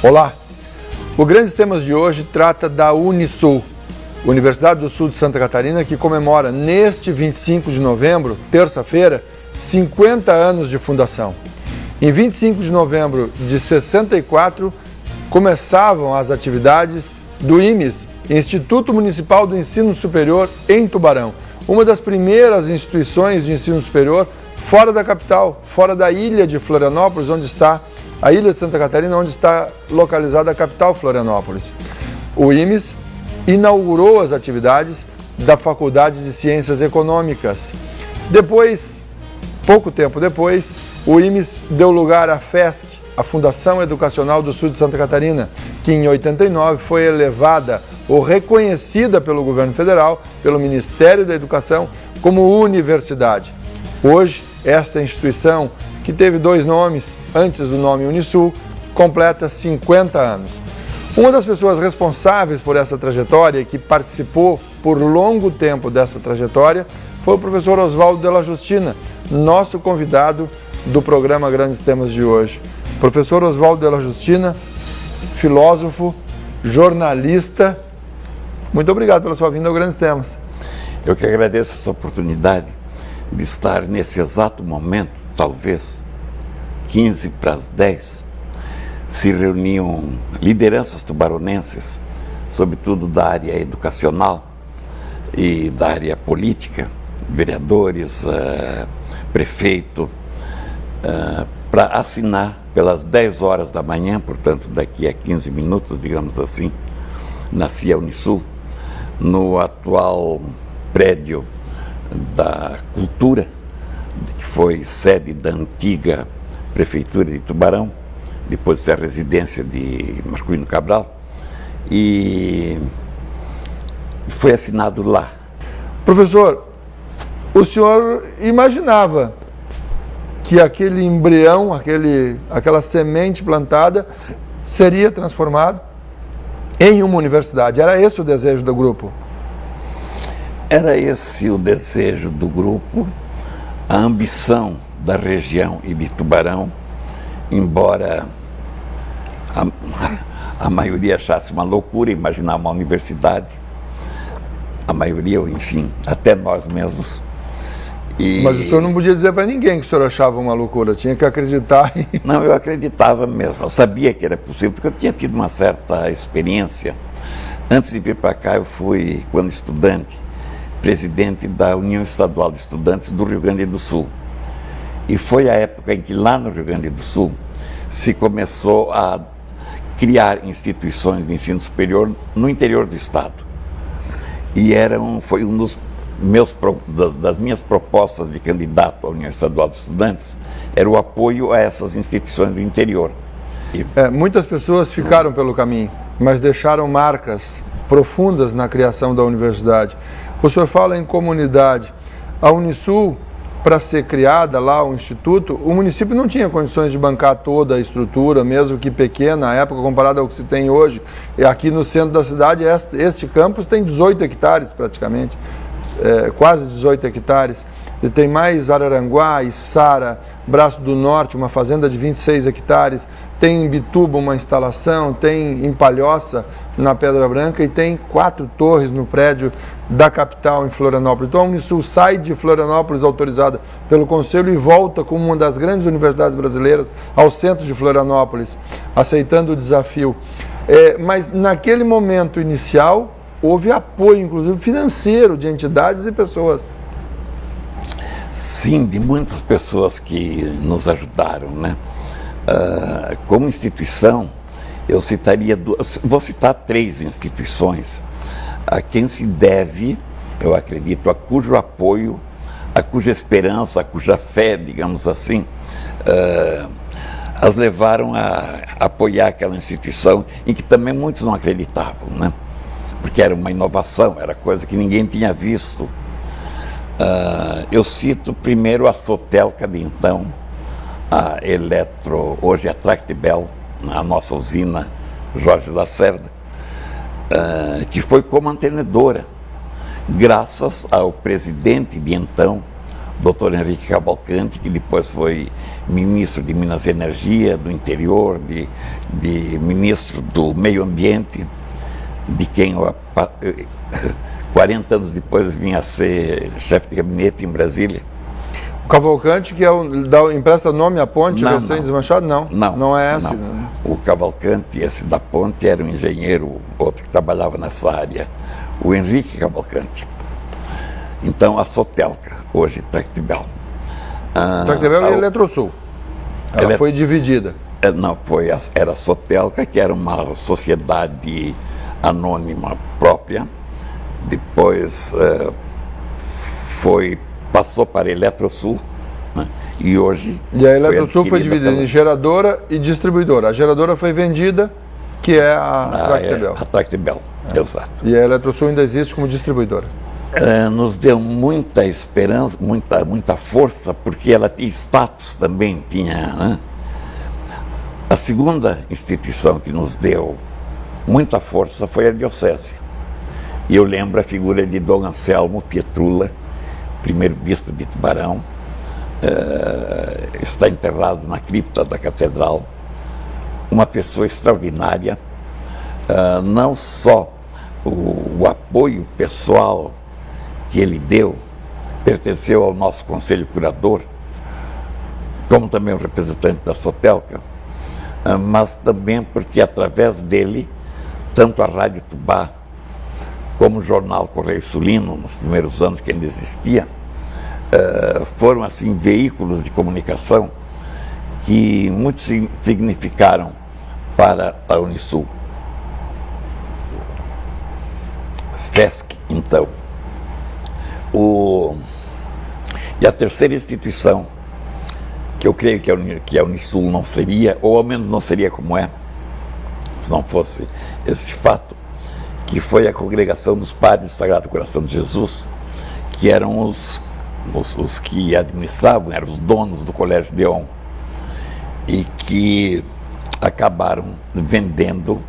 Olá! O Grandes Temas de hoje trata da Unisul, Universidade do Sul de Santa Catarina, que comemora neste 25 de novembro, terça-feira, 50 anos de fundação. Em 25 de novembro de 64, começavam as atividades do IMES, Instituto Municipal do Ensino Superior, em Tubarão, uma das primeiras instituições de ensino superior fora da capital, fora da ilha de Florianópolis, onde está a ilha de Santa Catarina, onde está localizada a capital, Florianópolis. O IMES inaugurou as atividades da Faculdade de Ciências Econômicas. Depois, pouco tempo depois, o IMES deu lugar à FESC, a Fundação Educacional do Sul de Santa Catarina, que em 89 foi elevada ou reconhecida pelo governo federal, pelo Ministério da Educação, como universidade. Hoje, esta instituição, que teve dois nomes antes do nome Unisul, completa 50 anos. Uma das pessoas responsáveis por essa trajetória e que participou por longo tempo dessa trajetória foi o professor Oswaldo Della Justina, nosso convidado do programa Grandes Temas de hoje. Professor Oswaldo Della Justina, filósofo, jornalista, muito obrigado pela sua vinda ao Grandes Temas. Eu que agradeço essa oportunidade de estar nesse exato momento, talvez 15 para as 10, se reuniam lideranças tubaronenses, sobretudo da área educacional e da área política, vereadores, prefeito, para assinar pelas 10 horas da manhã, portanto daqui a 15 minutos, digamos assim, nascia a Unisul, no atual prédio da Cultura, que foi sede da antiga Prefeitura de Tubarão, depois de ser a residência de Marculino Cabral, e foi assinado lá. Professor, o senhor imaginava que aquele embrião, aquela semente plantada, seria transformado em uma universidade? Era esse o desejo do grupo? Era esse o desejo do grupo, a ambição da região e de Tubarão, embora a maioria achasse uma loucura imaginar uma universidade, a maioria, enfim, até nós mesmos. Mas o senhor não podia dizer para ninguém que o senhor achava uma loucura, tinha que acreditar. Não, eu acreditava mesmo, eu sabia que era possível, porque eu tinha tido uma certa experiência. Antes de vir para cá, eu fui, quando estudante, presidente da União Estadual de Estudantes do Rio Grande do Sul. E foi a época em que lá no Rio Grande do Sul se começou a criar instituições de ensino superior no interior do estado. E foi um dos das minhas propostas de candidato à União Estadual de Estudantes, era o apoio a essas instituições do interior. Muitas pessoas ficaram pelo caminho, mas deixaram marcas profundas na criação da universidade. O senhor fala em comunidade. A Unisul, para ser criada lá, o Instituto, o município não tinha condições de bancar toda a estrutura, mesmo que pequena, na época, comparada ao que se tem hoje. E aqui no centro da cidade, este campus tem 18 hectares praticamente, quase 18 hectares. E tem mais Araranguá, Içara, Braço do Norte, uma fazenda de 26 hectares, tem em Bituba uma instalação, tem em Palhoça, na Pedra Branca, e tem 4 torres no prédio da capital, em Florianópolis. Então a Unisul sai de Florianópolis, autorizada pelo Conselho, e volta como uma das grandes universidades brasileiras ao centro de Florianópolis, aceitando o desafio. Mas naquele momento inicial, houve apoio, inclusive financeiro, de entidades e pessoas. Sim, de muitas pessoas que nos ajudaram, né? Como instituição, eu vou citar 3 instituições a quem se deve, eu acredito, a cujo apoio, a cuja esperança, a cuja fé, digamos assim, as levaram a apoiar aquela instituição em que também muitos não acreditavam, né? Porque era uma inovação, era coisa que ninguém tinha visto. Eu cito primeiro a Sotelca de então, a Eletro, hoje a Tractebel, a nossa usina Jorge Lacerda, que foi comantenedora, graças ao presidente de então, Dr. Henrique Cavalcante, que depois foi ministro de Minas e Energia, do interior, de ministro do Meio Ambiente, de quem 40 anos depois vinha a ser chefe de gabinete em Brasília. O Cavalcante, que empresta nome à ponte recém-desmanchada? Não é essa. Não. O Cavalcante, esse da ponte, era um engenheiro, outro que trabalhava nessa área, o Henrique Cavalcante. Então, a Sotelca, hoje Tractebel. Tractebel e a Eletrosul. Ela foi dividida. Não, era a Sotelca, que era uma sociedade anônima própria. Depois passou para a Eletrosul, né? E hoje... E a Eletrosul foi dividida em geradora e distribuidora. A geradora foi vendida, que é a Tractebel. A Tractebel, exato. E a Eletrosul ainda existe como distribuidora. Nos deu muita esperança, muita força, porque ela tinha status também, né? A segunda instituição que nos deu muita força foi a Diocese. E eu lembro a figura de Dom Anselmo Pietrula, primeiro bispo de Tubarão, está enterrado na cripta da catedral, uma pessoa extraordinária, não só o apoio pessoal que ele deu, pertenceu ao nosso conselho curador, como também o representante da Sotelca, mas também porque através dele, tanto a Rádio Tubá, como o jornal Correio Sulino, nos primeiros anos que ainda existia, foram assim veículos de comunicação que muito significaram para a Unisul. FESC, então. E a terceira instituição, que eu creio que a Unisul não seria, ou ao menos não seria como é, se não fosse esse fato, que foi a Congregação dos Padres do Sagrado Coração de Jesus, que eram os que administravam, eram os donos do Colégio Deon, e que acabaram vendendo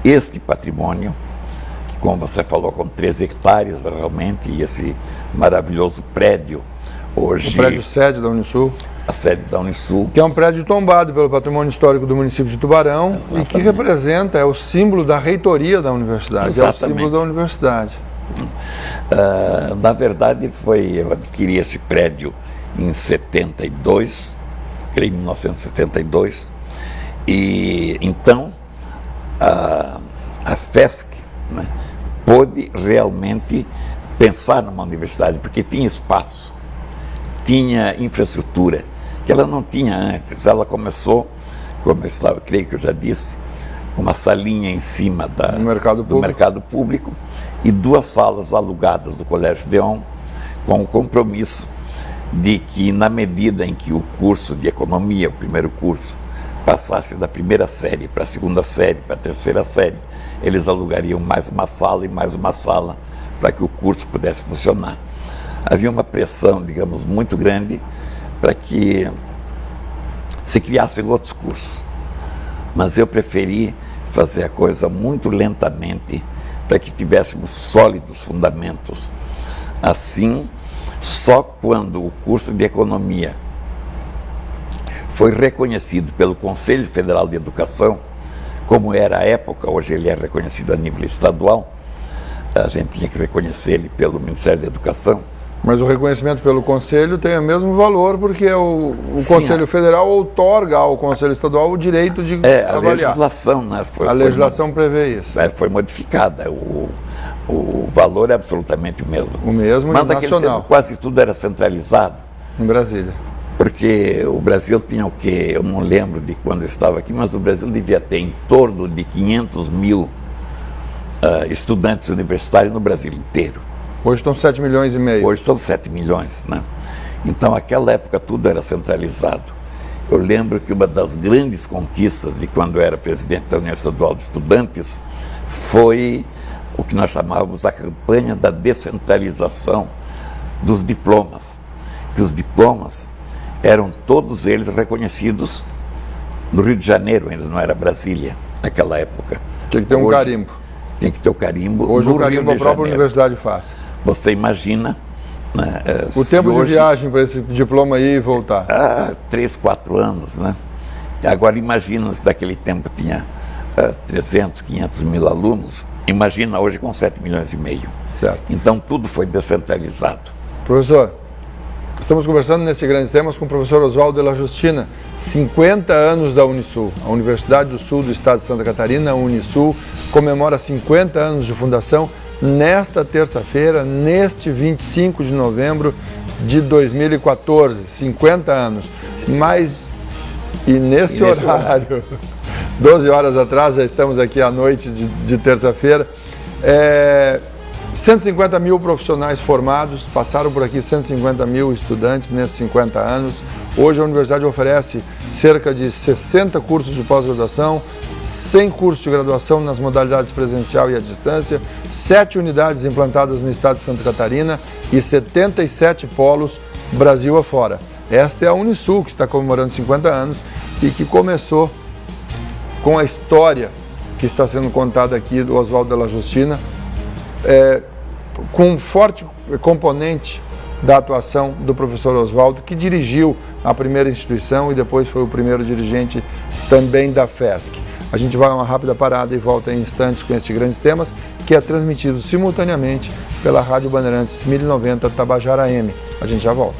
este patrimônio, que, como você falou, com 13 hectares realmente, e esse maravilhoso prédio, hoje... O prédio sede da Unisul. A sede da Unisul. Que é um prédio tombado pelo patrimônio histórico do município de Tubarão. Exatamente. E que representa, é o símbolo da reitoria da universidade. Exatamente. É o símbolo da universidade. Na verdade, eu adquiri esse prédio em 72, creio em 1972, e então a FESC, né, pôde realmente pensar numa universidade, porque tinha espaço, tinha infraestrutura, que ela não tinha antes. Ela começou, como eu estava, creio que eu já disse, uma salinha em cima do mercado público e 2 salas alugadas do Colégio Deon, com o compromisso de que, na medida em que o curso de economia, o primeiro curso, passasse da primeira série para a segunda série, para a terceira série, eles alugariam mais uma sala e mais uma sala para que o curso pudesse funcionar. Havia uma pressão, digamos, muito grande para que se criassem outros cursos. Mas eu preferi fazer a coisa muito lentamente para que tivéssemos sólidos fundamentos. Assim, só quando o curso de economia foi reconhecido pelo Conselho Federal de Educação, como era a época, hoje ele é reconhecido a nível estadual, a gente tinha que reconhecer ele pelo Ministério da Educação. Mas o reconhecimento pelo Conselho tem o mesmo valor, porque o Conselho Federal outorga ao Conselho Estadual o direito de avaliar. A legislação, né? A legislação prevê isso. Foi modificada. O valor é absolutamente o mesmo. O mesmo, mas naquele tempo quase tudo era centralizado. Em Brasília. Porque o Brasil tinha o quê? Eu não lembro de quando eu estava aqui, mas o Brasil devia ter em torno de 500 mil estudantes universitários no Brasil inteiro. Hoje estão 7 milhões e meio. Hoje são 7 milhões, né? Então, naquela época, tudo era centralizado. Eu lembro que uma das grandes conquistas de quando eu era presidente da União Estadual de Estudantes foi o que nós chamávamos a campanha da descentralização dos diplomas. Que os diplomas eram todos eles reconhecidos No Rio de Janeiro, ainda não era Brasília, naquela época. Tinha que ter um carimbo. Tinha que ter o carimbo. Hoje o carimbo a própria universidade faz. Você imagina... Né, o tempo de viagem para esse diploma aí e voltar? 3, 4 anos, né? Agora imagina se daquele tempo tinha 300, 500 mil alunos, imagina hoje com 7 milhões e meio. Certo. Então tudo foi descentralizado. Professor, estamos conversando nesses grandes temas com o professor Oswaldo de la Justina, 50 anos da Unisul. A Universidade do Sul do Estado de Santa Catarina, a Unisul, comemora 50 anos de fundação nesta terça-feira, neste 25 de novembro de 2014, 50 anos. E nesse horário, 12 horas atrás, já estamos aqui à noite de terça-feira, 150 mil profissionais formados, passaram por aqui 150 mil estudantes nesses 50 anos. Hoje a universidade oferece cerca de 60 cursos de pós-graduação, 100 cursos de graduação nas modalidades presencial e à distância, 7 unidades implantadas no estado de Santa Catarina e 77 polos Brasil afora. Esta é a Unisul, que está comemorando 50 anos e que começou com a história que está sendo contada aqui do Oswaldo de la Justina, com um forte componente da atuação do professor Oswaldo, que dirigiu a primeira instituição e depois foi o primeiro dirigente também da FESC. A gente vai a uma rápida parada e volta em instantes com esses grandes temas, que é transmitido simultaneamente pela Rádio Bandeirantes 1090 Tabajara AM. A gente já volta.